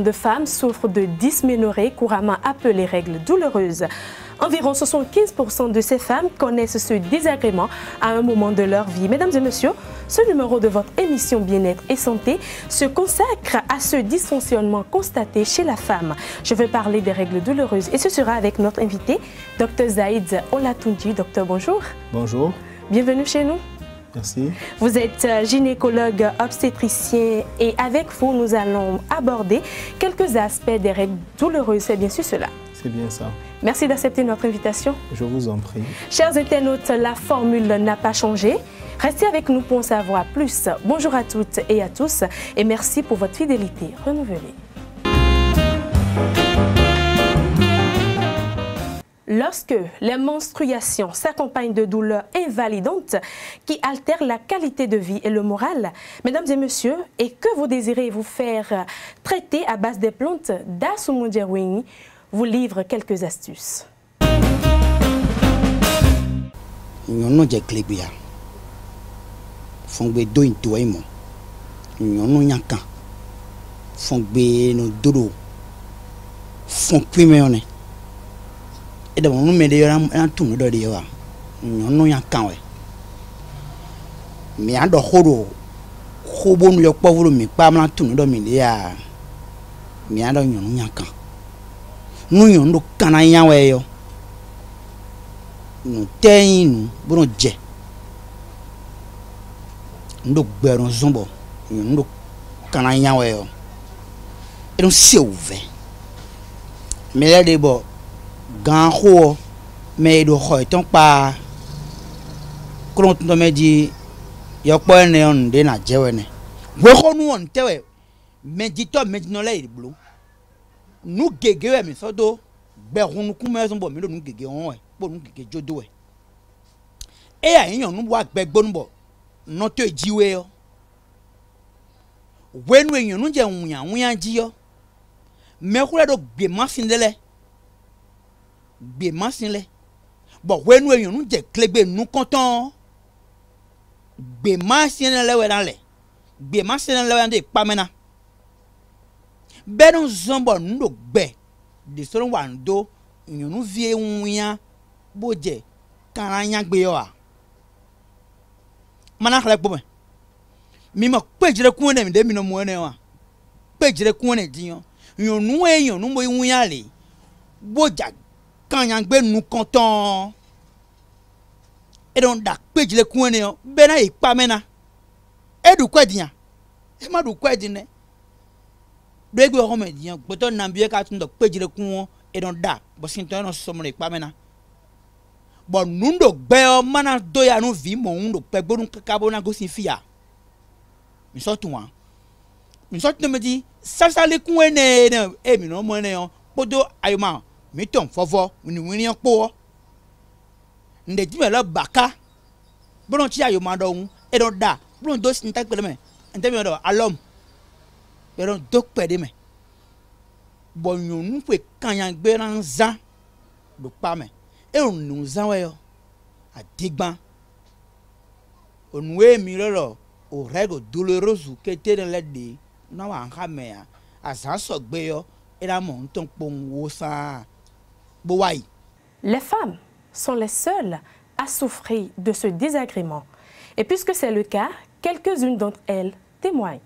de femmes souffrent de dysménorrhée, couramment appelée règles douloureuses. Environ 75% de ces femmes connaissent ce désagrément à un moment de leur vie. Mesdames et messieurs, ce numéro de votre émission Bien-être et Santé se consacre à ce dysfonctionnement constaté chez la femme. Je veux parler des règles douloureuses et ce sera avec notre invité, Dr Zaïd Olatunji. Docteur, bonjour. Bonjour. Bienvenue chez nous. Merci. Vous êtes gynécologue obstétricien et avec vous, nous allons aborder quelques aspects des règles douloureuses. C'est bien sûr cela. C'est bien ça. Merci d'accepter notre invitation. Je vous en prie. Chers internautes, la formule n'a pas changé. Restez avec nous pour en savoir plus. Bonjour à toutes et à tous et merci pour votre fidélité renouvelée. Lorsque les menstruations s'accompagnent de douleurs invalidantes qui altèrent la qualité de vie et le moral, mesdames et messieurs, et que vous désirez vous faire traiter à base des plantes d'Asumudiawini, vous livre quelques astuces. Et d'abord, nous mettons un tour de l'eau. Nous n'avons pas de mais il y a des choses qui sont très pauvres, mais pas mal de tour de l'eau. Mais il y a des choses nous avons des canaux. Nous tenons nous jet. Nous avons zombo. Nous avons canaux. Et nous sommes ouverts. Mais là, d'abord, grand mais il doit pas quand on me dit il y a pas un on de na jewene we nous on tewe mais dit toi mais non là il bleu nous gege mi so do be hunu ku me so bo mi do nous gege on we bo nous gege jodo we e a yan nu wa gbegbo nu bo no to jiwe yo we nu yan nu je wun ji yo me kula do gbe masindele bé masinle bon we nous yon nous je clébé nous content bé masinle we dans les bé masinle we dans pas mena be nous zombo nous bé de selon wando yon nous vie ounya boje karanya gbe yo a mana khle po mi mo pejire ku ne mi de mi no mo ne wa pejire ku ne din yon nous mo ounya le boja quand y a nous content et donc da pejile kuene yo bena e pa mena e du kwedian e ma du kwedine do gbe ho median gboto na bie ka tun do pejile kun e donc da bo sinto no so mo e pa mena bo nundo gbe o mana do ya no vi mo ndo pegbo nu kakabo na go sin fia mi so tuwa mi so tun me di sasa le kuene e mi no mo ne yo podo ayuma mi ton fofo wini po nde di me lo baka bon ti ayo ma do un e don da bon do sin ta pele me ente mi do alom e don do pede me bon yun pe kanyan gbe ran zan do pa me e on nu zan we yo adigban onwe mi lo o rego douloureuse que te dans de na wa ha me a zan so gbe yo e da mo nton pon wo sa. Les femmes sont les seules à souffrir de ce désagrément. Et puisque c'est le cas, quelques-unes d'entre elles témoignent.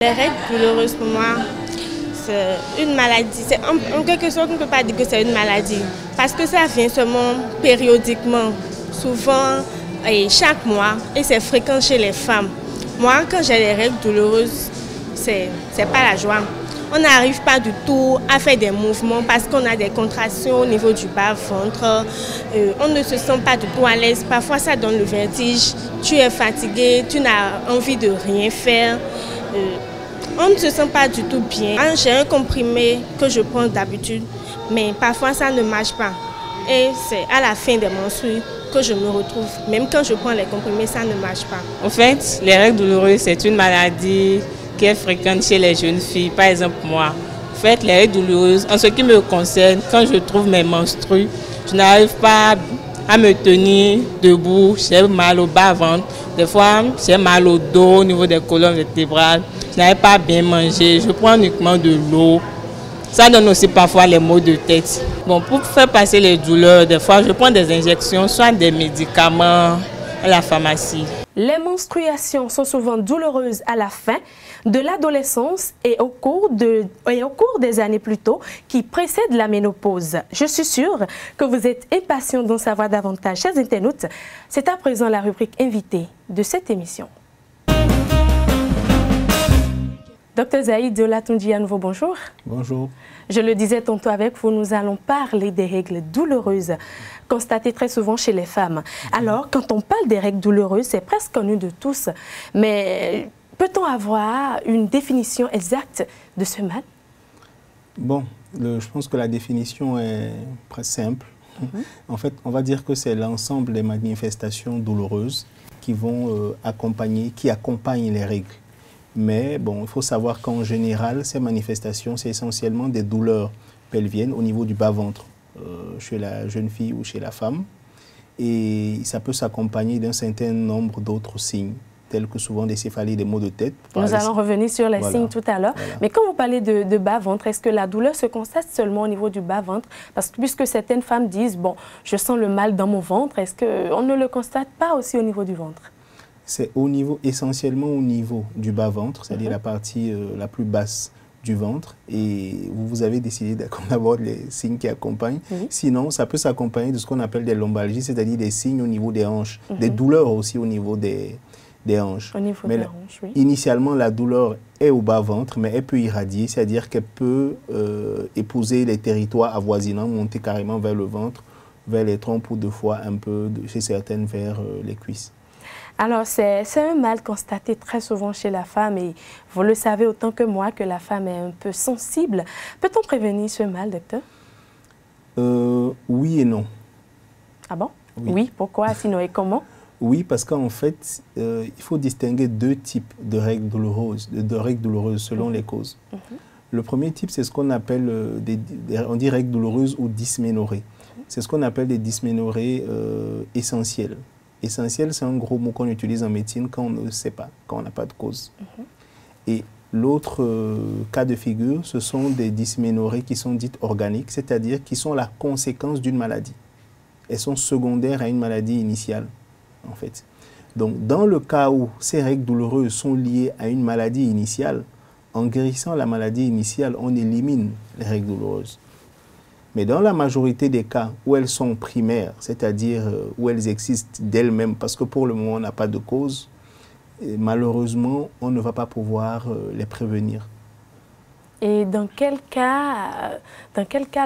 Les règles douloureuses pour moi, c'est une maladie. En quelque sorte, on ne peut pas dire que c'est une maladie. Parce que ça vient seulement périodiquement, souvent et chaque mois. Et c'est fréquent chez les femmes. Moi, quand j'ai les règles douloureuses, c'est pas la joie. On n'arrive pas du tout à faire des mouvements parce qu'on a des contractions au niveau du bas-ventre. On ne se sent pas du tout à l'aise. Parfois, ça donne le vertige. Tu es fatigué, tu n'as envie de rien faire. On ne se sent pas du tout bien. J'ai un comprimé que je prends d'habitude, mais parfois, ça ne marche pas. Et c'est à la fin des menstrues que je me retrouve. Même quand je prends les comprimés, ça ne marche pas. En fait, les règles douloureuses, c'est une maladie qui est fréquente chez les jeunes filles. Par exemple, moi, en fait, les règles douloureuses, en ce qui me concerne, quand je trouve mes menstrues, je n'arrive pas à me tenir debout. J'ai mal au bas-ventre. Des fois, j'ai mal au dos, au niveau des colonnes vertébrales. Je n'avais pas bien mangé. Je prends uniquement de l'eau. Ça donne aussi parfois les maux de tête. Bon, pour faire passer les douleurs, des fois, je prends des injections, soit des médicaments à la pharmacie. Les menstruations sont souvent douloureuses à la fin de l'adolescence et au cours des années plutôt qui précèdent la ménopause. Je suis sûre que vous êtes impatients d'en savoir davantage. Chers internautes, c'est à présent la rubrique invitée de cette émission. Docteur Zaïd Olatoundji, à nouveau bonjour. Bonjour. Je le disais tantôt avec vous, nous allons parler des règles douloureuses constatées très souvent chez les femmes. Alors, quand on parle des règles douloureuses, c'est presque connu de tous. Mais peut-on avoir une définition exacte de ce mal? Bon, je pense que la définition est presque simple. En fait, on va dire que c'est l'ensemble des manifestations douloureuses qui vont accompagner les règles. Mais bon, il faut savoir qu'en général, ces manifestations, c'est essentiellement des douleurs pelviennes au niveau du bas-ventre, chez la jeune fille ou chez la femme. Et ça peut s'accompagner d'un certain nombre d'autres signes, tels que souvent des céphalées, des maux de tête. Nous allons revenir sur les signes tout à l'heure. Voilà. Mais quand vous parlez de bas-ventre, est-ce que la douleur se constate seulement au niveau du bas-ventre? Parce que puisque certaines femmes disent, bon, je sens le mal dans mon ventre, est-ce qu'on ne le constate pas aussi au niveau du ventre? C'est essentiellement au niveau du bas-ventre, c'est-à-dire la partie la plus basse du ventre. Et vous avez décidé qu'on aborde les signes qui accompagnent. Sinon, ça peut s'accompagner de ce qu'on appelle des lombalgies, c'est-à-dire des signes au niveau des hanches, des douleurs aussi au niveau des hanches. Au niveau des hanches, oui. Initialement, la douleur est au bas-ventre, mais elle peut irradier, c'est-à-dire qu'elle peut épouser les territoires avoisinants, monter carrément vers le ventre, vers les trompes ou deux fois un peu, chez certaines, vers les cuisses. Alors, c'est un mal constaté très souvent chez la femme et vous le savez autant que moi que la femme est un peu sensible. Peut-on prévenir ce mal, docteur? Oui et non. Ah bon? Oui, pourquoi? Sinon, et comment? Oui, parce qu'en fait, il faut distinguer deux types de règles douloureuses, selon les causes. Le premier type, c'est ce qu'on appelle, on dit règles douloureuses ou dysménorrhées. C'est ce qu'on appelle des dysménorrhées essentielles. Essentiel, c'est un gros mot qu'on utilise en médecine quand on ne sait pas, quand on n'a pas de cause. Et l'autre cas de figure, ce sont des dysménorrhées qui sont dites organiques, c'est-à-dire qui sont la conséquence d'une maladie. Elles sont secondaires à une maladie initiale, en fait. Donc, dans le cas où ces règles douloureuses sont liées à une maladie initiale, en guérissant la maladie initiale, on élimine les règles douloureuses. Mais dans la majorité des cas où elles sont primaires, c'est-à-dire où elles existent d'elles-mêmes, parce que pour le moment on n'a pas de cause, malheureusement on ne va pas pouvoir les prévenir. Et dans quel cas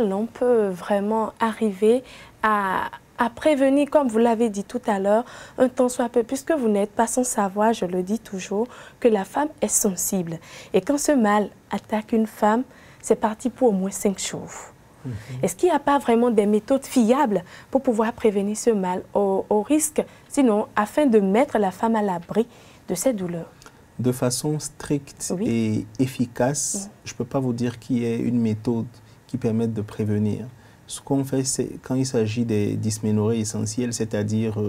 l'on peut vraiment arriver à prévenir, comme vous l'avez dit tout à l'heure, un tant soit peu, puisque vous n'êtes pas sans savoir, je le dis toujours, que la femme est sensible. Et quand ce mal attaque une femme, c'est parti pour au moins 5 jours. Est-ce qu'il n'y a pas vraiment des méthodes fiables pour pouvoir prévenir ce mal au risque, sinon afin de mettre la femme à l'abri de ces douleurs? De façon stricte et efficace, je ne peux pas vous dire qu'il y ait une méthode qui permette de prévenir. Ce qu'on fait, c'est quand il s'agit des dysménorrhées essentielles, c'est-à-dire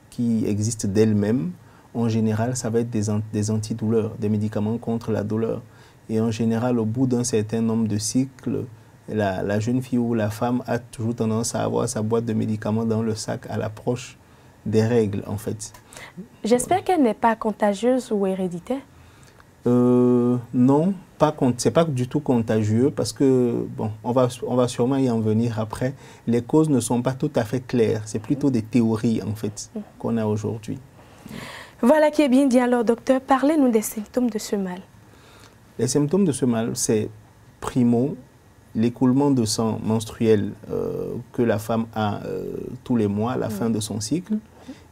qui existent d'elles-mêmes, en général, ça va être des antidouleurs, des médicaments contre la douleur. Et en général, au bout d'un certain nombre de cycles, la jeune fille ou la femme a toujours tendance à avoir sa boîte de médicaments dans le sac à l'approche des règles, en fait. J'espère qu'elle n'est pas contagieuse ou héréditaire. Non, c'est pas du tout contagieux parce que, bon, on va sûrement y en venir après. Les causes ne sont pas tout à fait claires. C'est plutôt des théories, en fait, qu'on a aujourd'hui. Voilà qui est bien dit. Alors, docteur, parlez-nous des symptômes de ce mal. Les symptômes de ce mal, c'est primo, l'écoulement de sang menstruel que la femme a tous les mois à la fin de son cycle.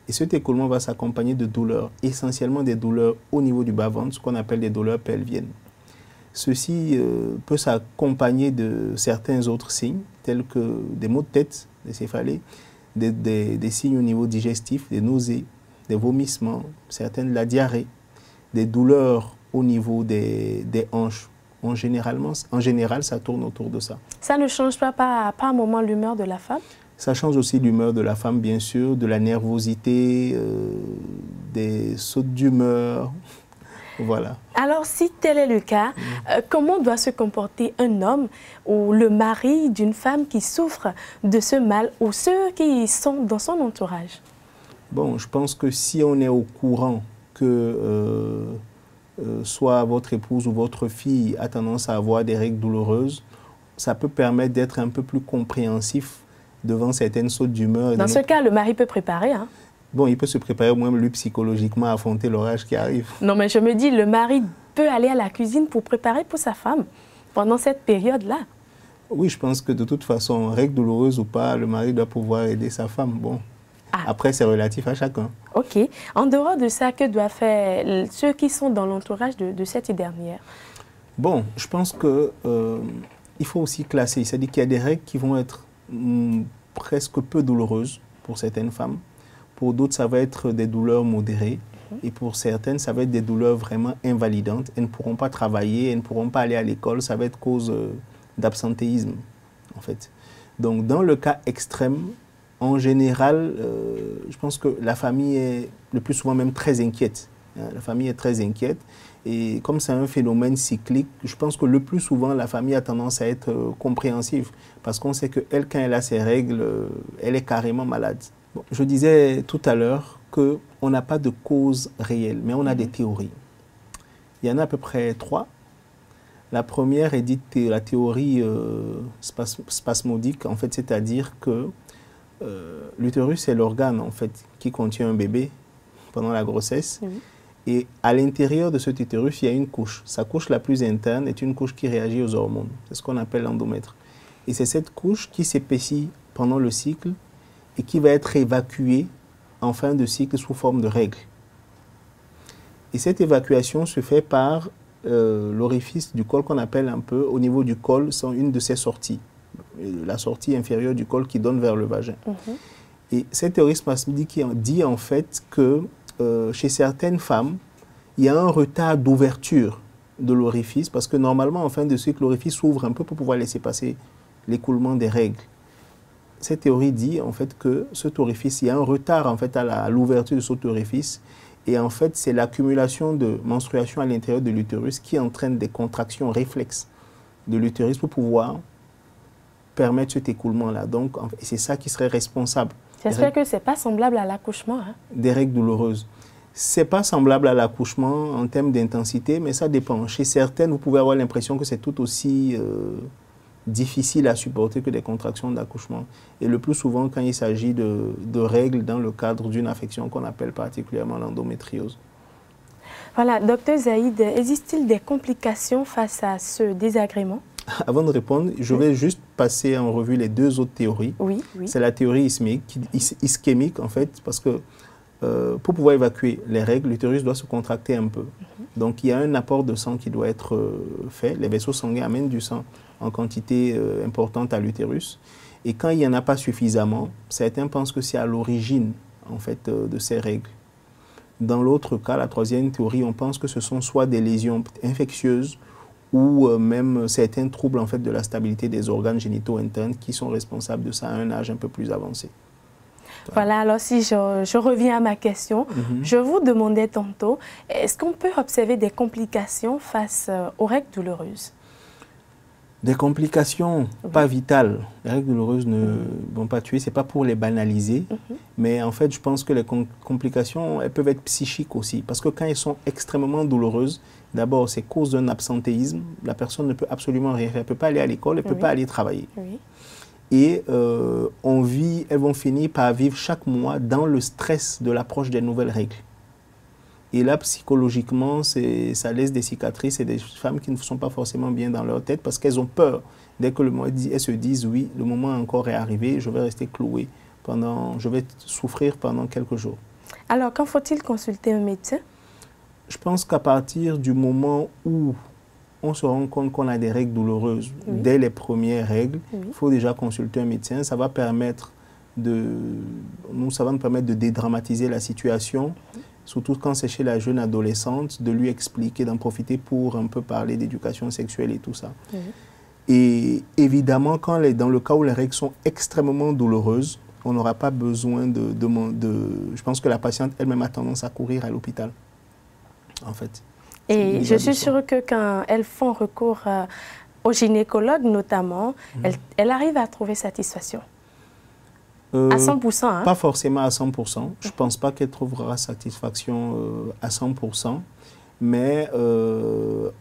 Et cet écoulement va s'accompagner de douleurs, essentiellement des douleurs au niveau du bas-ventre, ce qu'on appelle des douleurs pelviennes. Ceci peut s'accompagner de certains autres signes, tels que des maux de tête, des céphalées, des signes au niveau digestif, des nausées, des vomissements, certaines de la diarrhée, des douleurs au niveau des hanches. En général, ça tourne autour de ça. Ça ne change pas par un moment l'humeur de la femme? Ça change aussi l'humeur de la femme, bien sûr, de la nervosité, des sautes d'humeur. Voilà. Alors, si tel est le cas, comment doit se comporter un homme ou le mari d'une femme qui souffre de ce mal ou ceux qui sont dans son entourage? Bon, je pense que si on est au courant que soit votre épouse ou votre fille a tendance à avoir des règles douloureuses, ça peut permettre d'être un peu plus compréhensif devant certaines sautes d'humeur. Dans ce cas, le mari peut préparer, hein? Bon, il peut se préparer au moins lui psychologiquement à affronter l'orage qui arrive. Non, mais je me dis, le mari peut aller à la cuisine pour préparer pour sa femme pendant cette période-là. Oui, je pense que de toute façon, règle douloureuse ou pas, le mari doit pouvoir aider sa femme. Bon, après, c'est relatif à chacun. Ok. En dehors de ça, que doivent faire ceux qui sont dans l'entourage de cette dernière? Bon, je pense que il faut aussi classer. C'est-à-dire qu'il y a des règles qui vont être presque peu douloureuses pour certaines femmes. Pour d'autres, ça va être des douleurs modérées. Et pour certaines, ça va être des douleurs vraiment invalidantes. Elles ne pourront pas travailler, elles ne pourront pas aller à l'école. Ça va être cause d'absentéisme, en fait. Donc, dans le cas extrême, en général, je pense que la famille est le plus souvent même très inquiète. La famille est très inquiète. Et comme c'est un phénomène cyclique, je pense que le plus souvent, la famille a tendance à être compréhensive. Parce qu'on sait qu'elle, quand elle a ses règles, elle est carrément malade. Bon, je disais tout à l'heure qu'on n'a pas de cause réelle, mais on a des théories. Il y en a à peu près 3. La première est dite la théorie spasmodique, en fait, c'est-à-dire que l'utérus est l'organe en fait, qui contient un bébé pendant la grossesse. Et à l'intérieur de cet utérus, il y a une couche. Sa couche la plus interne est une couche qui réagit aux hormones. C'est ce qu'on appelle l'endomètre. Et c'est cette couche qui s'épaissit pendant le cycle et qui va être évacuée en fin de cycle sous forme de règles. Et cette évacuation se fait par l'orifice du col qu'on appelle un peu, au niveau du col, c'est une de ses sorties. La sortie inférieure du col qui donne vers le vagin. Et cette théorie spasmodique dit en fait que chez certaines femmes, il y a un retard d'ouverture de l'orifice parce que normalement, en fin de cycle, l'orifice s'ouvre un peu pour pouvoir laisser passer l'écoulement des règles. Cette théorie dit en fait que cet orifice, il y a un retard en fait à l'ouverture de cet orifice et en fait c'est l'accumulation de menstruation à l'intérieur de l'utérus qui entraîne des contractions réflexes de l'utérus pour pouvoir permettre cet écoulement-là. Donc c'est ça qui serait responsable. J'espère que ce n'est pas semblable à l'accouchement. Hein? Des règles douloureuses. Ce n'est pas semblable à l'accouchement en termes d'intensité, mais ça dépend. Chez certaines, vous pouvez avoir l'impression que c'est tout aussi difficile à supporter que des contractions d'accouchement. Et le plus souvent, quand il s'agit de règles dans le cadre d'une affection qu'on appelle particulièrement l'endométriose. Voilà, docteur Zaïd, existe-t-il des complications face à ce désagrément? Avant de répondre, je vais juste passer en revue les 2 autres théories. Oui. C'est la théorie ischémique, en fait, parce que pour pouvoir évacuer les règles, l'utérus doit se contracter un peu. Donc, il y a un apport de sang qui doit être fait. Les vaisseaux sanguins amènent du sang en quantité importante à l'utérus. Et quand il n'y en a pas suffisamment, certains pensent que c'est à l'origine, en fait, de ces règles. Dans l'autre cas, la 3e théorie, on pense que ce sont soit des lésions infectieuses ou même certains troubles en fait, de la stabilité des organes génitaux internes qui sont responsables de ça à un âge un peu plus avancé. Voilà, alors si je reviens à ma question, je vous demandais tantôt, est-ce qu'on peut observer des complications face aux règles douloureuses? Des complications pas vitales. Les règles douloureuses ne vont pas tuer, ce n'est pas pour les banaliser, mais en fait je pense que les complications, elles peuvent être psychiques aussi, parce que quand elles sont extrêmement douloureuses, d'abord c'est cause d'un absentéisme, la personne ne peut absolument rien faire, elle ne peut pas aller à l'école, elle ne peut pas aller travailler. Et elles vont finir par vivre chaque mois dans le stress de l'approche des nouvelles règles. Et là, psychologiquement, ça laisse des cicatrices et des femmes qui ne sont pas forcément bien dans leur tête parce qu'elles ont peur. Dès que le moment, elles se disent, oui, le moment encore est arrivé, je vais rester clouée, je vais souffrir pendant quelques jours. Alors, quand faut-il consulter un médecin? Je pense qu'à partir du moment où on se rend compte qu'on a des règles douloureuses, dès les premières règles, il faut déjà consulter un médecin. Ça va nous permettre de dédramatiser la situation, surtout quand c'est chez la jeune adolescente, de lui expliquer, d'en profiter pour un peu parler d'éducation sexuelle et tout ça. Et évidemment, dans le cas où les règles sont extrêmement douloureuses, on n'aura pas besoin je pense que la patiente elle-même a tendance à courir à l'hôpital, en fait. Et je suis sûre que quand elles font recours au gynécologue notamment, elles arrivent à trouver satisfaction. À 100%, hein? Pas forcément à 100%. Je ne pense pas qu'elle trouvera satisfaction à 100%. Mais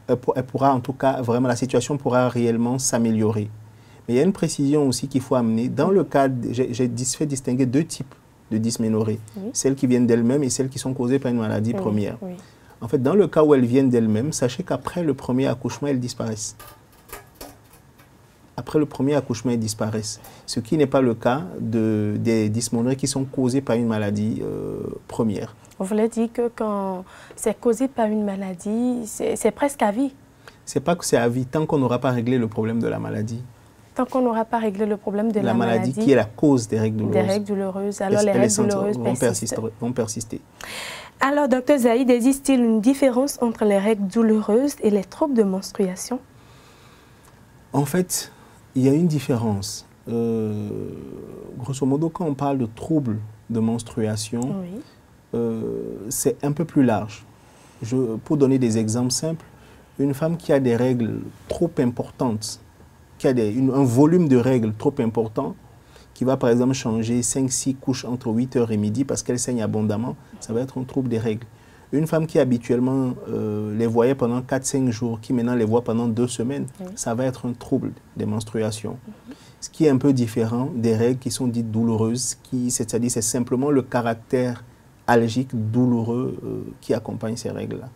elle pourra, en tout cas, vraiment, la situation pourra réellement s'améliorer. Mais il y a une précision aussi qu'il faut amener. Dans le cas, j'ai fait distinguer 2 types de dysménorrhée. Celles qui viennent d'elles-mêmes et celles qui sont causées par une maladie première. En fait, dans le cas où elles viennent d'elles-mêmes, sachez qu'après le premier accouchement, elles disparaissent. Après le premier accouchement, elles disparaissent. Ce qui n'est pas le cas des dysménorrhées qui sont causées par une maladie première. Vous voulez dire que quand c'est causé par une maladie, c'est presque à vie? C'est pas que c'est à vie, tant qu'on n'aura pas réglé le problème de la maladie. Tant qu'on n'aura pas réglé le problème de la maladie qui est la cause des règles douloureuses. Des règles douloureuses. Alors les règles douloureuses vont persister. Alors, docteur Zaïd, existe-t-il une différence entre les règles douloureuses et les troubles de menstruation? En fait, il y a une différence. Grosso modo, quand on parle de troubles de menstruation, c'est un peu plus large. Pour donner des exemples simples, une femme qui a des règles trop importantes, qui a un volume de règles trop important, qui va par exemple changer 5-6 couches entre 8h et midi parce qu'elle saigne abondamment, ça va être un trouble des règles. Une femme qui habituellement les voyait pendant 4-5 jours, qui maintenant les voit pendant 2 semaines, ça va être un trouble des menstruations. Ce qui est un peu différent des règles qui sont dites douloureuses, c'est-à-dire c'est simplement le caractère algique, douloureux qui accompagne ces règles-là.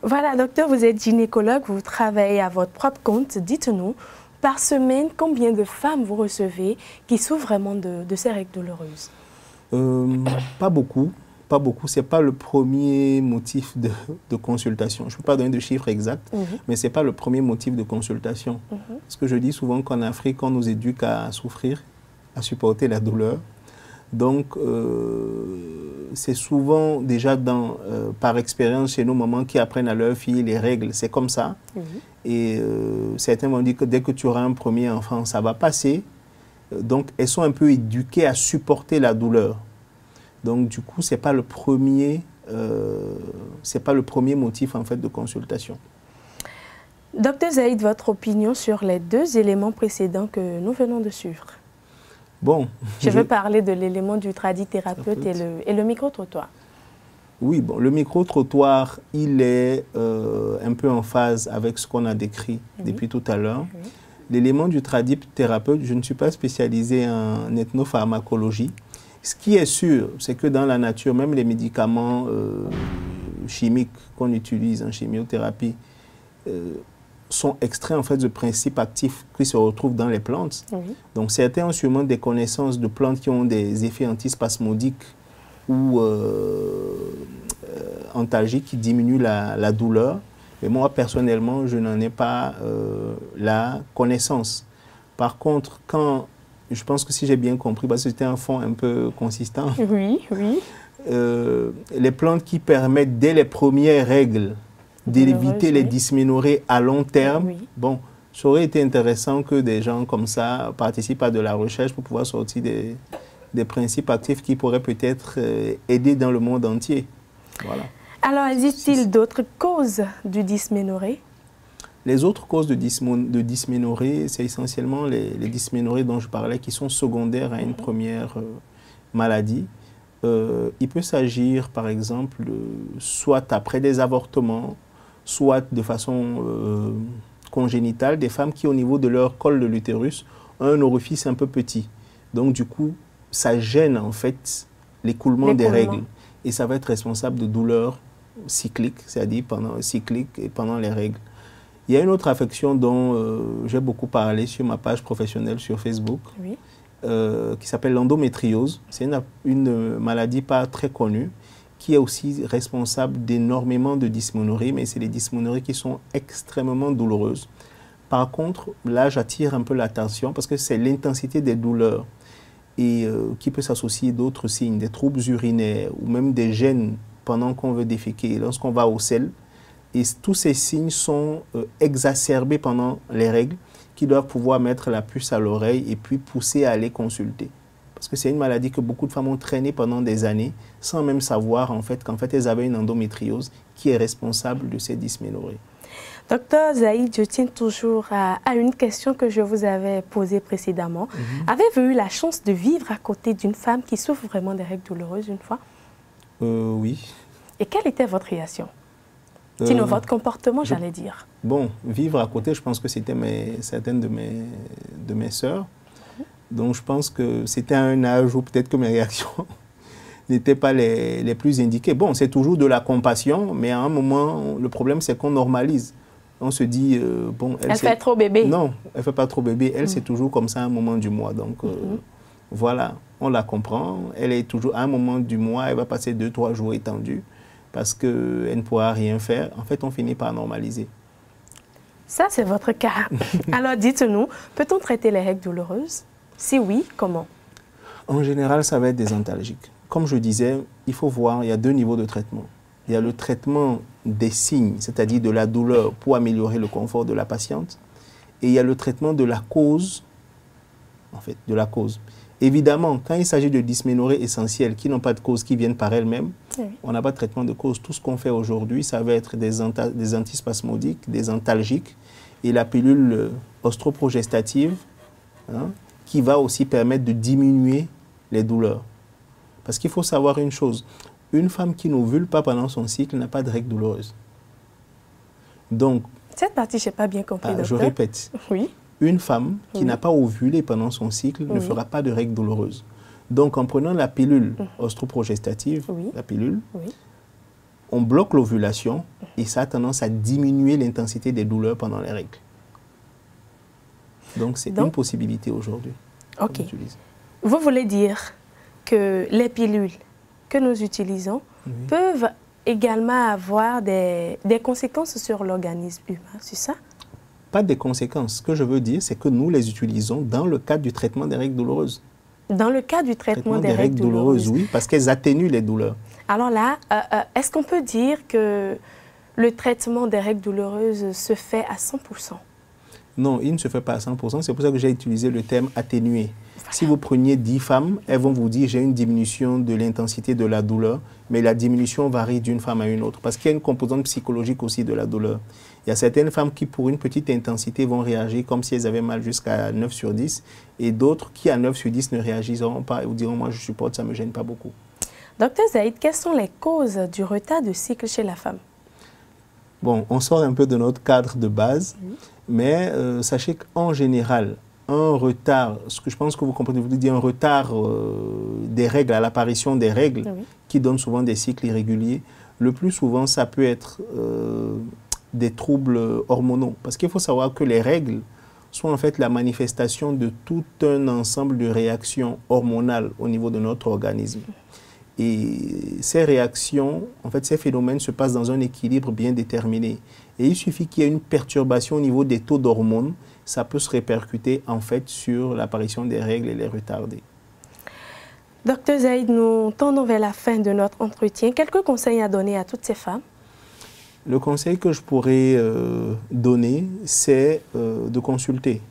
Voilà, docteur, vous êtes gynécologue, vous travaillez à votre propre compte. Dites-nous, par semaine, combien de femmes vous recevez qui souffrent vraiment de ces règles douloureuses? Pas beaucoup. Pas beaucoup. Ce n'est pas le premier motif de consultation. Je ne peux pas donner de chiffres exacts, mais ce n'est pas le premier motif de consultation. Parce que je dis souvent qu'en Afrique, on nous éduque à souffrir, à supporter la douleur. Donc, c'est souvent déjà par expérience chez nos mamans qui apprennent à leurs filles les règles. C'est comme ça. Et certains vont dire que dès que tu auras un premier enfant, ça va passer. Donc, elles sont un peu éduquées à supporter la douleur. Donc, du coup, ce n'est pas le premier motif en fait, de consultation. Docteur Zaïd, votre opinion sur les 2 éléments précédents que nous venons de suivre? Bon, je veux parler de l'élément du tradithérapeute et le micro-trottoir. Oui, bon, le micro-trottoir, il est un peu en phase avec ce qu'on a décrit depuis tout à l'heure. L'élément du tradithérapeute, je ne suis pas spécialisé en ethnopharmacologie. Ce qui est sûr, c'est que dans la nature, même les médicaments chimiques qu'on utilise en chimiothérapie sont extraits en fait de principes actifs qui se retrouvent dans les plantes. Donc certains ont sûrement des connaissances de plantes qui ont des effets antispasmodiques ou antalgiques qui diminuent la douleur. Mais moi, personnellement, je n'en ai pas la connaissance. Par contre, je pense que si j'ai bien compris, parce que c'était un fond un peu consistant. Les plantes qui permettent, dès les premières règles, d'éviter les dysménorrhées à long terme, bon, ça aurait été intéressant que des gens comme ça participent à de la recherche pour pouvoir sortir des principes actifs qui pourraient peut-être aider dans le monde entier. Voilà. Alors, existe-t-il d'autres causes du dysménorrhée? Les autres causes de dysménorrhée, c'est essentiellement les dysménorrhées dont je parlais, qui sont secondaires à une première maladie. Il peut s'agir, par exemple, soit après des avortements, soit de façon congénitale, des femmes qui, au niveau de leur col de l'utérus, ont un orifice un peu petit. Donc, du coup, ça gêne, en fait, l'écoulement des règles. Et ça va être responsable de douleurs cycliques, c'est-à-dire pendant les règles. Il y a une autre affection dont j'ai beaucoup parlé sur ma page professionnelle sur Facebook, qui s'appelle l'endométriose. C'est une maladie pas très connue, qui est aussi responsable d'énormément de dysménorrhées, mais c'est les dysménorrhées qui sont extrêmement douloureuses. Par contre, là, j'attire un peu l'attention parce que c'est l'intensité des douleurs et qui peut s'associer d'autres signes, des troubles urinaires ou même des gènes pendant qu'on veut déféquer. Lorsqu'on va au sel, Et tous ces signes sont exacerbés pendant les règles, qui doivent pouvoir mettre la puce à l'oreille et puis pousser à aller consulter. Parce que c'est une maladie que beaucoup de femmes ont traînée pendant des années sans même savoir qu'en fait elles avaient une endométriose qui est responsable de ces dysménorrhées. Docteur Zaïd, je tiens toujours à une question que je vous avais posée précédemment. Avez-vous eu la chance de vivre à côté d'une femme qui souffre vraiment des règles douloureuses une fois? Oui. Et quelle était votre réaction? Sinon, votre comportement, j'allais dire. Bon, vivre à côté, je pense que c'était certaines de mes sœurs. Donc, je pense que c'était un âge où peut-être que mes réactions n'étaient pas les plus indiquées. Bon, c'est toujours de la compassion, mais à un moment, le problème, c'est qu'on normalise. On se dit, bon... Elle fait trop bébé. Non, elle ne fait pas trop bébé. Elle, c'est toujours comme ça à un moment du mois. Donc, voilà, on la comprend. Elle est toujours, à un moment du mois, elle va passer 2-3 jours étendus parce qu'elle ne pourra rien faire. En fait, on finit par normaliser. Ça, c'est votre cas. Alors, dites-nous, peut-on traiter les règles douloureuses? Si oui, comment? En général, ça va être des antalgiques. Comme je disais, il faut voir, il y a 2 niveaux de traitement. Il y a le traitement des signes, c'est-à-dire de la douleur pour améliorer le confort de la patiente. Et il y a le traitement de la cause, en fait, de la cause. Évidemment, quand il s'agit de dysménorrhées essentielles qui n'ont pas de cause, qui viennent par elles-mêmes, on n'a pas de traitement de cause. Tout ce qu'on fait aujourd'hui, ça va être des antispasmodiques, des antalgiques et la pilule ostroprogestative, qui va aussi permettre de diminuer les douleurs. Parce qu'il faut savoir une chose, une femme qui n'ovule pas pendant son cycle n'a pas de règles douloureuses. Donc, cette partie, je n'ai pas bien compris, docteur. Je répète. Oui. Une femme qui n'a pas ovulé pendant son cycle ne fera pas de règles douloureuses. Donc, en prenant la pilule ostroprogestative, la pilule, on bloque l'ovulation et ça a tendance à diminuer l'intensité des douleurs pendant les règles. Donc, c'est une possibilité aujourd'hui. Ok. Vous voulez dire que les pilules que nous utilisons peuvent également avoir des conséquences sur l'organisme humain, c'est ça? Pas des conséquences. Ce que je veux dire, c'est que nous les utilisons dans le cadre du traitement des règles douloureuses. Dans le cadre du traitement des règles douloureuses, oui, parce qu'elles atténuent les douleurs. Alors là, est-ce qu'on peut dire que le traitement des règles douloureuses se fait à 100%? Non, il ne se fait pas à 100%. C'est pour ça que j'ai utilisé le terme atténué. Voilà. Si vous preniez 10 femmes, elles vont vous dire j'ai une diminution de l'intensité de la douleur, mais la diminution varie d'une femme à une autre parce qu'il y a une composante psychologique aussi de la douleur. Il y a certaines femmes qui, pour une petite intensité, vont réagir comme si elles avaient mal jusqu'à 9 sur 10 et d'autres qui, à 9 sur 10, ne réagiront pas et vous diront moi je supporte, ça ne me gêne pas beaucoup. Docteur Zaïd, quelles sont les causes du retard de cycle chez la femme? Bon, on sort un peu de notre cadre de base, mais sachez qu'en général, un retard, ce que je pense que vous comprenez, vous dites un retard des règles, à l'apparition des règles, qui donne souvent des cycles irréguliers, le plus souvent, ça peut être des troubles hormonaux. Parce qu'il faut savoir que les règles sont en fait la manifestation de tout un ensemble de réactions hormonales au niveau de notre organisme. Et ces réactions, en fait, ces phénomènes se passent dans un équilibre bien déterminé. Et il suffit qu'il y ait une perturbation au niveau des taux d'hormones, ça peut se répercuter en fait sur l'apparition des règles et les retarder. Docteur Zaïd, nous tendons vers la fin de notre entretien. Quelques conseils à donner à toutes ces femmes? Le conseil que je pourrais donner, c'est de consulter.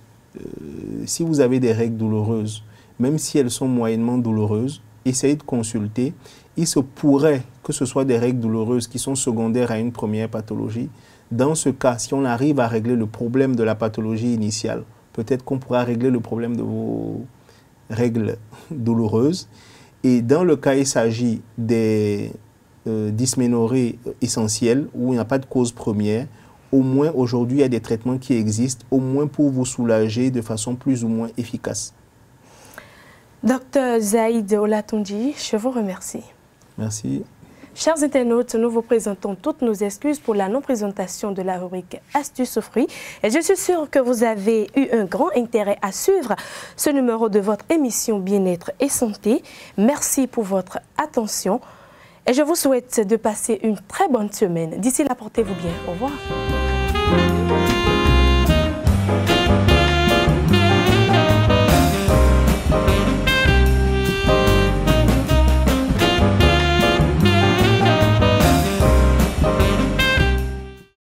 Si vous avez des règles douloureuses, même si elles sont moyennement douloureuses, essayez de consulter. Il se pourrait que ce soit des règles douloureuses qui sont secondaires à une première pathologie. Dans ce cas, si on arrive à régler le problème de la pathologie initiale, peut-être qu'on pourra régler le problème de vos règles douloureuses. Et dans le cas, il s'agit des dysménorrhées essentielles où il n'y a pas de cause première. Au moins, aujourd'hui, il y a des traitements qui existent, au moins pour vous soulager de façon plus ou moins efficace. Docteur Zaïd Olatunji, je vous remercie. Merci. Chers internautes, nous vous présentons toutes nos excuses pour la non-présentation de la rubrique Astuces aux fruits. Et je suis sûre que vous avez eu un grand intérêt à suivre ce numéro de votre émission Bien-être et Santé. Merci pour votre attention. Et je vous souhaite de passer une très bonne semaine. D'ici là, portez-vous bien. Au revoir.